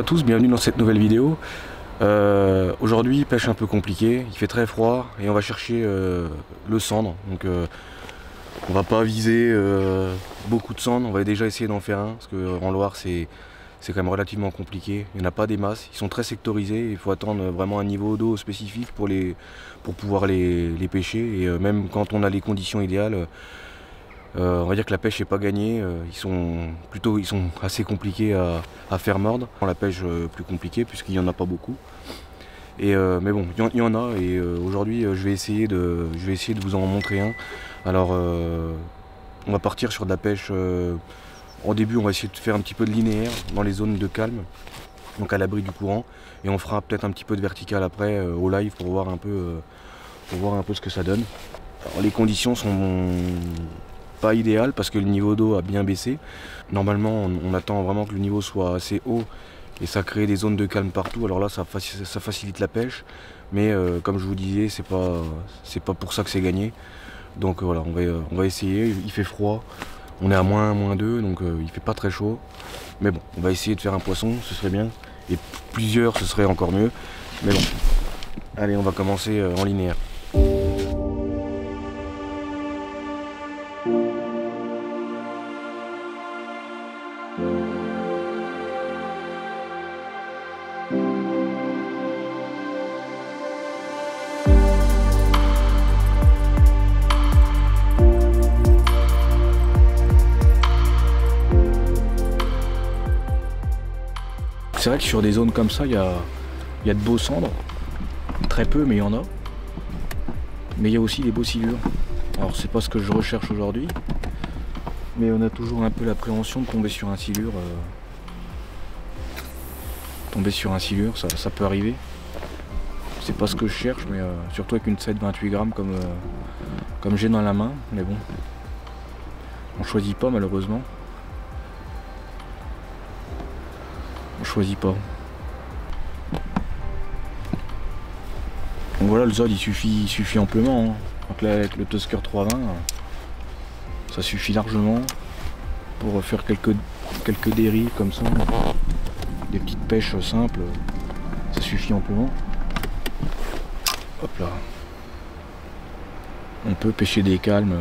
tous, bienvenue dans cette nouvelle vidéo. Aujourd'hui, pêche un peu compliquée, il fait très froid et on va chercher le sandre. Donc on va pas viser beaucoup de sandre, on va déjà essayer d'en faire un parce qu'en Loire c'est quand même relativement compliqué. Il n'y en a pas des masses, ils sont très sectorisés, il faut attendre vraiment un niveau d'eau spécifique pour pouvoir les pêcher. Et même quand on a les conditions idéales, on va dire que la pêche n'est pas gagnée, ils sont assez compliqués à faire mordre. La pêche plus compliquée puisqu'il n'y en a pas beaucoup. Mais bon, il y en a et aujourd'hui je vais essayer de vous en montrer un. Alors on va partir sur de la pêche, au début on va essayer de faire un petit peu de linéaire dans les zones de calme, donc à l'abri du courant, et on fera peut-être un petit peu de vertical après au live pour voir un peu ce que ça donne. Alors, les conditions sont pas idéal parce que le niveau d'eau a bien baissé. Normalement on attend vraiment que le niveau soit assez haut et ça crée des zones de calme partout. Alors là ça facilite la pêche, mais comme je vous disais c'est pas pour ça que c'est gagné. Donc voilà, on va essayer. Il fait froid, on est à moins 2, donc il fait pas très chaud, mais bon, on va essayer de faire un poisson, ce serait bien, et plusieurs ce serait encore mieux, mais bon, allez, on va commencer en linéaire. C'est vrai que sur des zones comme ça, il y a de beaux sandres, très peu, mais il y en a. Mais il y a aussi des beaux silures. Alors c'est pas ce que je recherche aujourd'hui, mais on a toujours un peu l'appréhension de tomber sur un silure. Ça peut arriver. C'est pas ce que je cherche, mais surtout avec une 7,28 grammes comme j'ai dans la main. Mais bon, on choisit pas malheureusement. On choisit pas. Donc voilà, le Zod il suffit amplement. Hein. Donc là avec le Tusker 320, ça suffit largement pour faire quelques dérives comme ça. Des petites pêches simples, ça suffit amplement. Hop là. On peut pêcher des calmes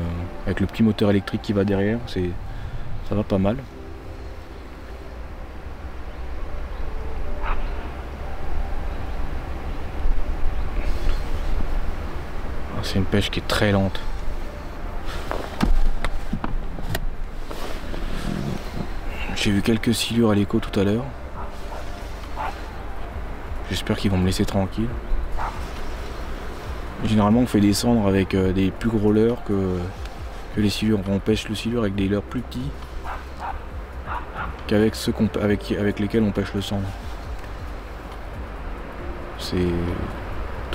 avec le petit moteur électrique qui va derrière, ça va pas mal. C'est une pêche qui est très lente. J'ai vu quelques silures à l'écho tout à l'heure. J'espère qu'ils vont me laisser tranquille. Généralement on fait descendre avec des plus gros leurres que les silures. On pêche le silure avec des leurres plus petits qu'avec ceux avec lesquels on pêche le sandre.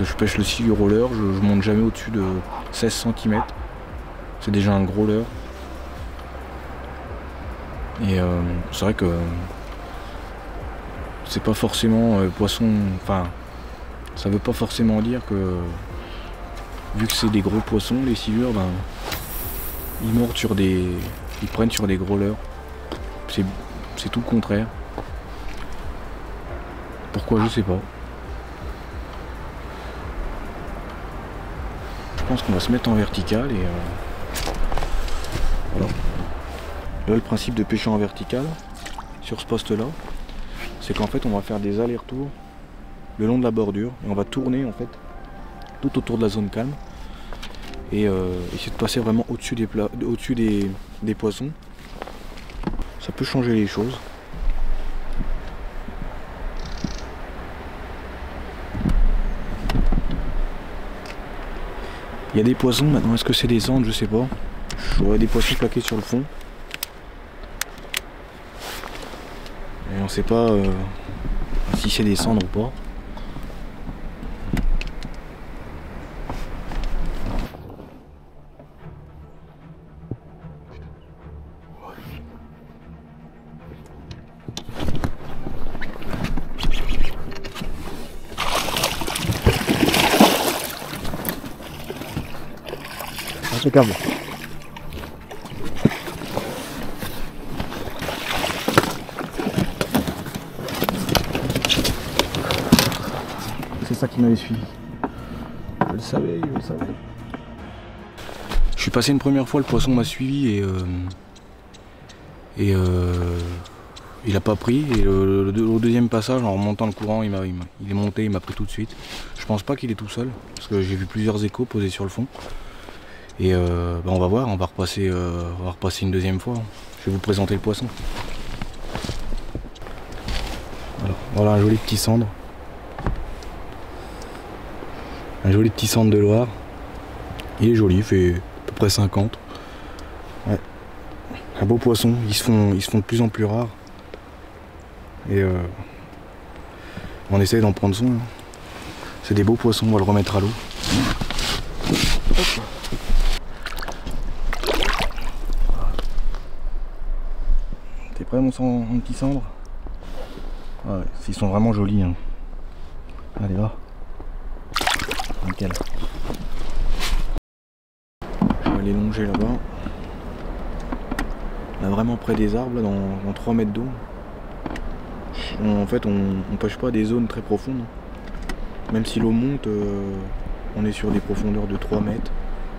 Je pêche le silure au leurre, je monte jamais au-dessus de 16 cm. C'est déjà un gros leurre. Et c'est vrai que c'est pas forcément poisson. Enfin, ça veut pas forcément dire que vu que c'est des gros poissons, les silures, ben, ils prennent sur des gros leurres. C'est tout le contraire. Pourquoi, je sais pas. Je pense qu'on va se mettre en vertical et voilà. Là le principe de pêcher en vertical sur ce poste là, c'est qu'en fait on va faire des allers-retours le long de la bordure et on va tourner en fait tout autour de la zone calme et essayer de passer vraiment au-dessus des poissons. Ça peut changer les choses. Il y a des poissons maintenant, est-ce que c'est des sandres? Je sais pas. Je vois des poissons plaqués sur le fond. Et on sait pas si c'est des cendres ou pas. Impeccable. qui m'avait suivi. Je le savais, je le savais. Je suis passé une première fois, le poisson m'a suivi et il a pas pris. Et au deuxième passage, en remontant le courant, il est monté, il m'a pris tout de suite. Je pense pas qu'il est tout seul, parce que j'ai vu plusieurs échos posés sur le fond. Et on va voir, on va repasser une deuxième fois. Je vais vous présenter le poisson. Voilà un joli petit cendre. Un joli petit cendre de Loire. Il est joli, il fait à peu près 50. Ouais. Un beau poisson, ils se font de plus en plus rares. Et on essaye d'en prendre soin. C'est des beaux poissons, on va le remettre à l'eau. T'es prêt mon petit cendre? Ouais, ils sont vraiment jolis. Hein. Allez va. Nickel. Je vais aller longer là-bas. Là vraiment près des arbres, là, dans 3 mètres d'eau. En fait on pêche pas des zones très profondes. Même si l'eau monte, on est sur des profondeurs de 3 mètres,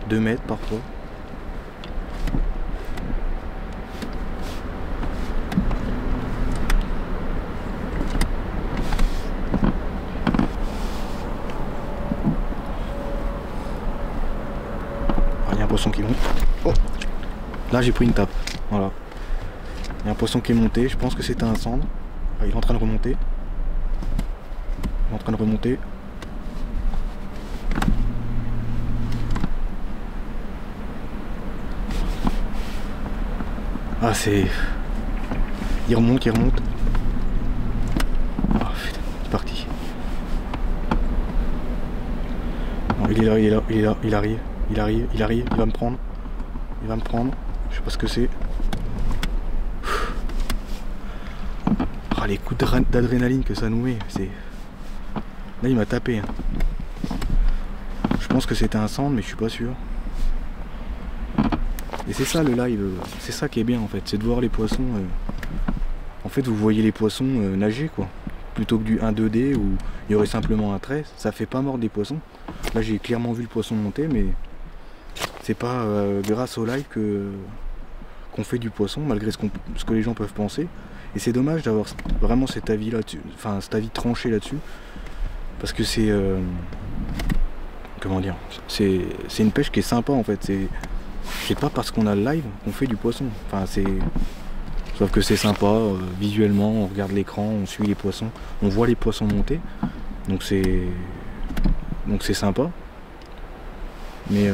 2 mètres parfois. Il y a un poisson qui monte. Oh, là j'ai pris une tape. Voilà. Il y a un poisson qui est monté, je pense que c'était un cendre. Il est en train de remonter. Il est en train de remonter. Ah c'est... Il remonte, il remonte. Ah putain, c'est parti. Non, il est là, il est là, il est là, il arrive, il arrive, il arrive, il va me prendre. Il va me prendre. Je sais pas ce que c'est. Ah les coups d'adrénaline que ça nous met, c'est... Là il m'a tapé. Hein. Je pense que c'était un cendre mais je suis pas sûr. Et c'est ça le live, c'est ça qui est bien en fait, c'est de voir les poissons. En fait vous voyez les poissons nager quoi. Plutôt que du 1-2D où il y aurait simplement un trait, ça fait pas mordre des poissons. Là j'ai clairement vu le poisson monter mais c'est pas grâce au live qu'on fait du poisson malgré ce que les gens peuvent penser. Et c'est dommage d'avoir vraiment cet avis là-dessus, enfin cet avis tranché là-dessus. Parce que c'est... comment dire, c'est une pêche qui est sympa en fait. C'est pas parce qu'on a le live qu'on fait du poisson. Enfin c'est... Sauf que c'est sympa, visuellement, on regarde l'écran, on suit les poissons, on voit les poissons monter. Donc c'est sympa. Mais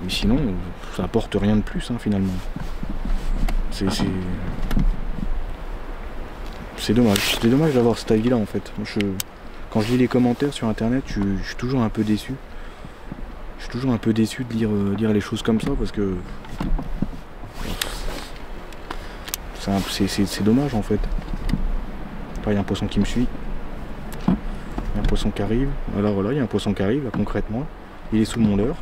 sinon, ça apporte rien de plus hein, finalement. C'est dommage. C'est dommage d'avoir cet avis là en fait. Quand je lis les commentaires sur internet, je suis toujours un peu déçu. Je suis toujours un peu déçu de lire les choses comme ça parce que c'est dommage en fait. Là il y a un poisson qui me suit. Il y a un poisson qui arrive. Alors voilà, il y a un poisson qui arrive là, concrètement. Il est sous mon leurre.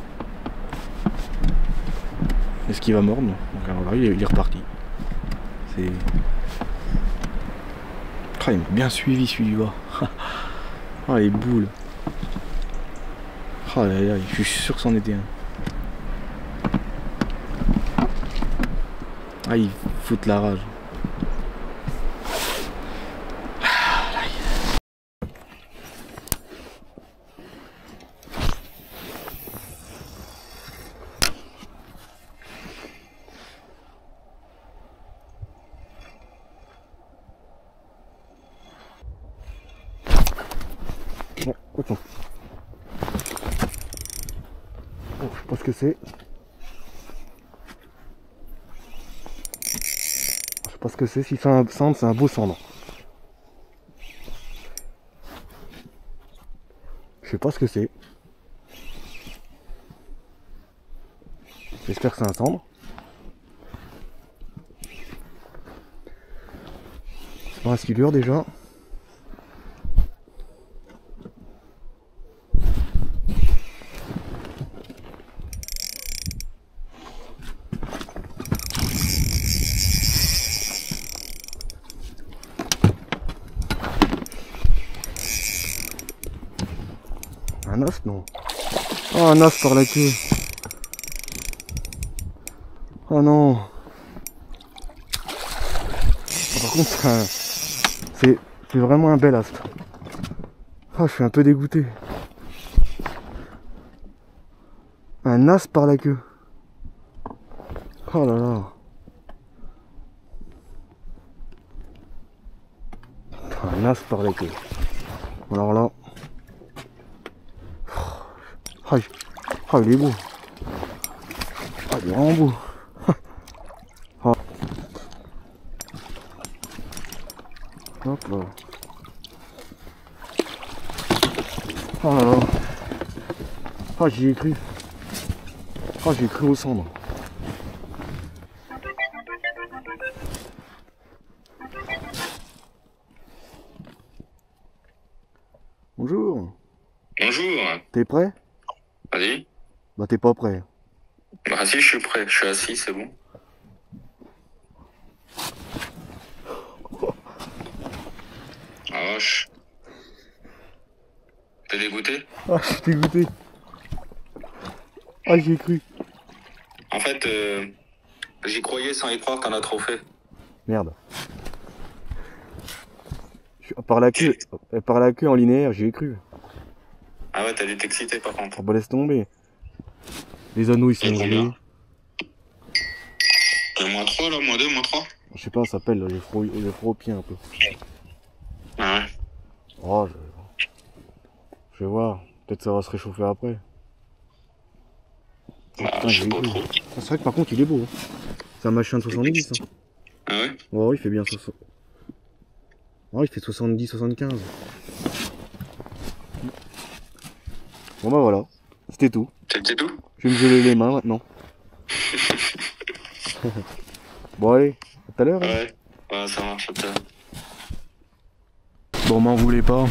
Est-ce qu'il va mordre? Donc alors là, il est reparti. C'est... Ah, il m'a bien suivi celui-là. Oh les boules. Oh là là, je suis sûr que c'en était un. Ah il fout la rage. Bon, attends. Bon, je sais pas ce que c'est. Je sais pas ce que c'est. S'il fait un cendre, c'est un beau cendre. Je sais pas ce que c'est. J'espère que c'est un cendre. C'est pas un skillure déjà. Non. Oh, un as par la queue. Oh non. Par contre, c'est vraiment un bel astre. Oh, je suis un peu dégoûté. Un as par la queue. Oh là là. Un as par la queue. Alors là. Oh, il est beau. Ah, il est vraiment beau. Oh. Hop là. Oh là là. Ah, j'y ai cru. Ah, j'ai cru aux cendres. Bonjour. Bonjour. T'es prêt? Vas-y. Bah t'es pas prêt. Bah si, je suis prêt. Je suis assis, c'est bon. Ah vache. T'es dégoûté? Ah, je suis dégoûté. Ah, j'y ai cru. En fait, j'y croyais sans y croire, t'en as trop fait. Merde. Par la queue en linéaire, j'y ai cru. Ah ouais, t'as dû t'exciter par contre. Oh bah laisse tomber. Les anneaux ils sont gelés. -3 là, -2, -3. Je sais pas, ça s'appelle, j'ai froid au pied un peu. Ah ouais. Oh, je vais voir. Peut-être ça va se réchauffer après. Bah, Putain, je sais pas trop. C'est vrai que par contre il est beau. Hein. C'est un machin de 70. Hein. Ah ouais? Oh, il fait bien 60. Oh, il fait 70-75. Bon bah voilà, c'était tout. C'était tout? Je vais me geler les mains maintenant. Bon allez, à tout à l'heure. Ouais. Ouais, ça marche, à tout à l'heure. Bon, m'en voulez pas.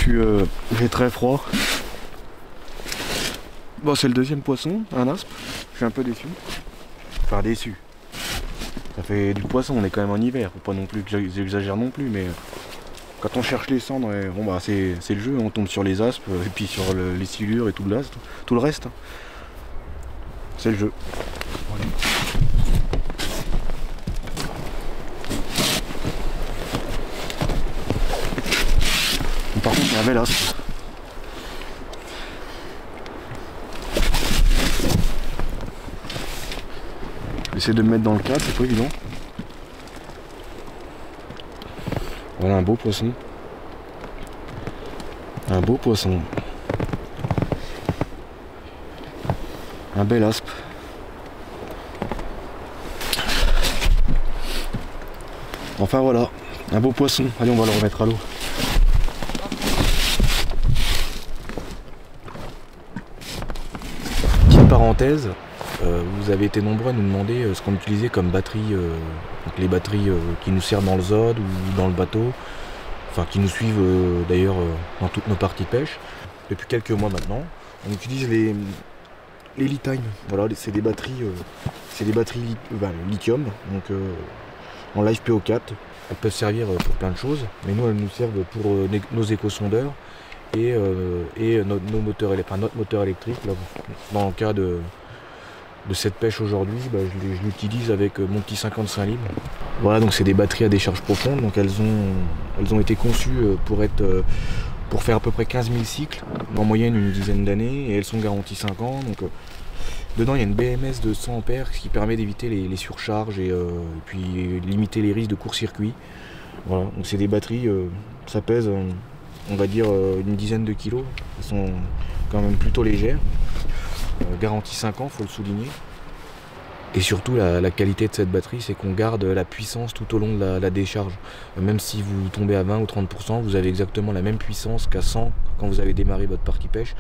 J'ai très froid. Bon, c'est le deuxième poisson, un aspe. Je suis un peu déçu. Enfin déçu. Ça fait du poisson, on est quand même en hiver. Faut pas non plus que j'exagère non plus, mais quand on cherche les cendres, bon bah c'est le jeu. On tombe sur les aspes et puis sur les silures et tout le reste. C'est le jeu. Voilà. Par contre, c'est un bel aspe. J'essaie de me mettre dans le cadre, c'est pas évident. Voilà un beau poisson. Un beau poisson. Un bel aspe. Enfin voilà, un beau poisson. Allez, on va le remettre à l'eau. Petite parenthèse, vous avez été nombreux à nous demander ce qu'on utilisait comme batterie, donc les batteries qui nous servent dans le ZOD ou dans le bateau, enfin qui nous suivent d'ailleurs dans toutes nos parties de pêche. Depuis quelques mois maintenant, on utilise les Litime. Voilà, c'est des batteries, lithium, donc en Live PO4. Elles peuvent servir pour plein de choses, mais nous elles nous servent pour nos éco-sondeurs et notre moteur électrique. Là, dans le cas de cette pêche aujourd'hui, bah, je l'utilise avec mon petit 55 litres. Voilà, donc c'est des batteries à décharge profonde, donc elles ont été conçues pour faire à peu près 15 000 cycles, en moyenne une dizaine d'années, et elles sont garanties 5 ans. Donc, dedans il y a une BMS de 100 ampères, ce qui permet d'éviter les surcharges et puis limiter les risques de court-circuit. Voilà, donc c'est des batteries, ça pèse on va dire une dizaine de kilos, elles sont quand même plutôt légères, garantie 5 ans, faut le souligner. Et surtout la qualité de cette batterie, c'est qu'on garde la puissance tout au long de la décharge. Même si vous tombez à 20 ou 30%, vous avez exactement la même puissance qu'à 100 quand vous avez démarré votre partie pêche,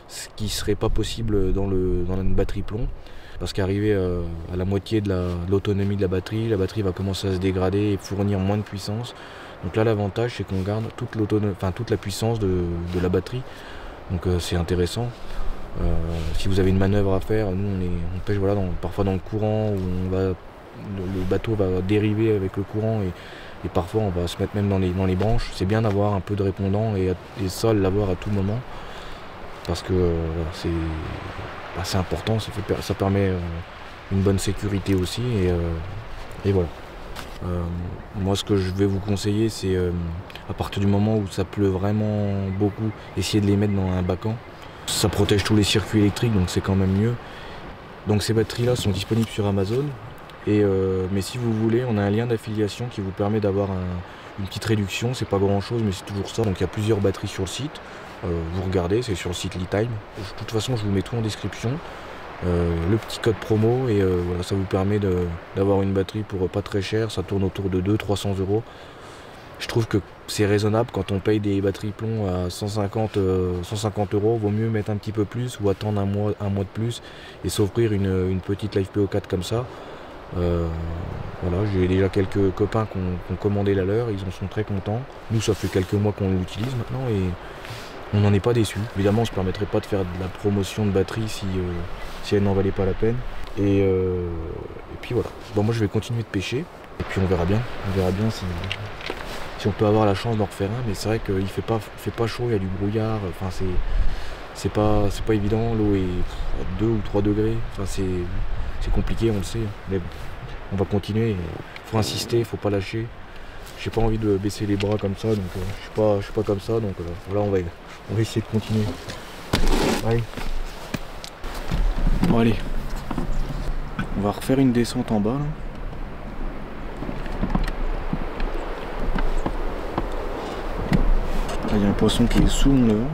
ce qui ne serait pas possible dans une batterie plomb. Parce qu'arrivé à la moitié de l'autonomie de la batterie va commencer à se dégrader et fournir moins de puissance. Donc là l'avantage c'est qu'on garde toute la puissance de la batterie. Donc c'est intéressant. Si vous avez une manœuvre à faire, nous on pêche voilà, parfois dans le courant où le bateau va dériver avec le courant et parfois on va se mettre même dans les branches. C'est bien d'avoir un peu de répondant et ça l'avoir à tout moment. parce que c'est important, ça permet une bonne sécurité aussi et voilà. Moi ce que je vais vous conseiller, c'est à partir du moment où ça pleut vraiment beaucoup, essayer de les mettre dans un bacan. Ça protège tous les circuits électriques, donc c'est quand même mieux. Donc ces batteries là sont disponibles sur Amazon, mais si vous voulez, on a un lien d'affiliation qui vous permet d'avoir une petite réduction. C'est pas grand chose, mais c'est toujours ça. Donc il y a plusieurs batteries sur le site, vous regardez, c'est sur le site LiTime. De toute façon je vous mets tout en description, le petit code promo, et voilà, ça vous permet d'avoir une batterie pour pas très cher. Ça tourne autour de 200-300 €. Je trouve que c'est raisonnable quand on paye des batteries plomb à 150 €. Vaut mieux mettre un petit peu plus ou attendre un mois de plus et s'offrir une petite LiFePO4 comme ça. Voilà, j'ai déjà quelques copains qui ont commandé la leur, ils en sont très contents. Nous, ça fait quelques mois qu'on l'utilise maintenant et on n'en est pas déçus. Évidemment, on ne se permettrait pas de faire de la promotion de batterie si elle n'en valait pas la peine. Et puis voilà. Bon, moi je vais continuer de pêcher et puis on verra bien. On verra bien si on peut avoir la chance d'en refaire un, mais c'est vrai qu'il fait pas chaud, il y a du brouillard, enfin c'est pas évident, l'eau est à 2 ou 3 degrés, enfin c'est compliqué, on le sait, mais bon, on va continuer, il faut insister, il faut pas lâcher. J'ai pas envie de baisser les bras comme ça, donc je suis pas comme ça, donc voilà, on va essayer de continuer. Allez. Bon allez, on va refaire une descente en bas là. Il y a un poisson qui est sous mon leurre.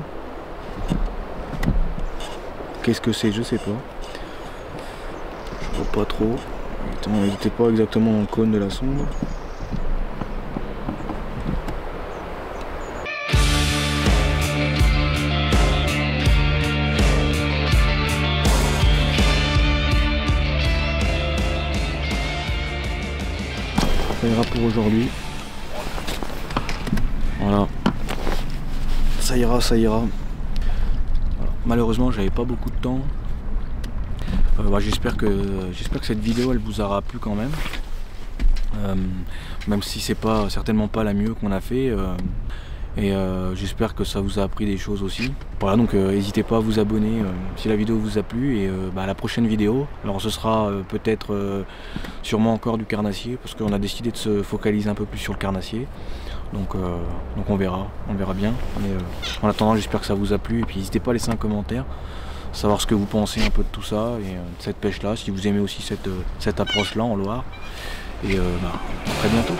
Qu'est-ce que c'est? Je sais pas. Je vois pas trop. Il n'était pas exactement dans le cône de la sonde. Ça ira pour aujourd'hui. Voilà. Ça ira, ça ira. Voilà. Malheureusement, j'avais pas beaucoup de temps. J'espère que cette vidéo elle vous aura plu quand même. Même si c'est certainement pas la mieux qu'on a fait. J'espère que ça vous a appris des choses aussi. Voilà, donc n'hésitez pas à vous abonner si la vidéo vous a plu, et à la prochaine vidéo, alors ce sera peut-être sûrement encore du carnassier, parce qu'on a décidé de se focaliser un peu plus sur le carnassier. Donc on verra bien. Mais en attendant, j'espère que ça vous a plu, et puis n'hésitez pas à laisser un commentaire, savoir ce que vous pensez un peu de tout ça et de cette pêche là, si vous aimez aussi cette approche là en Loire. Et à très bientôt.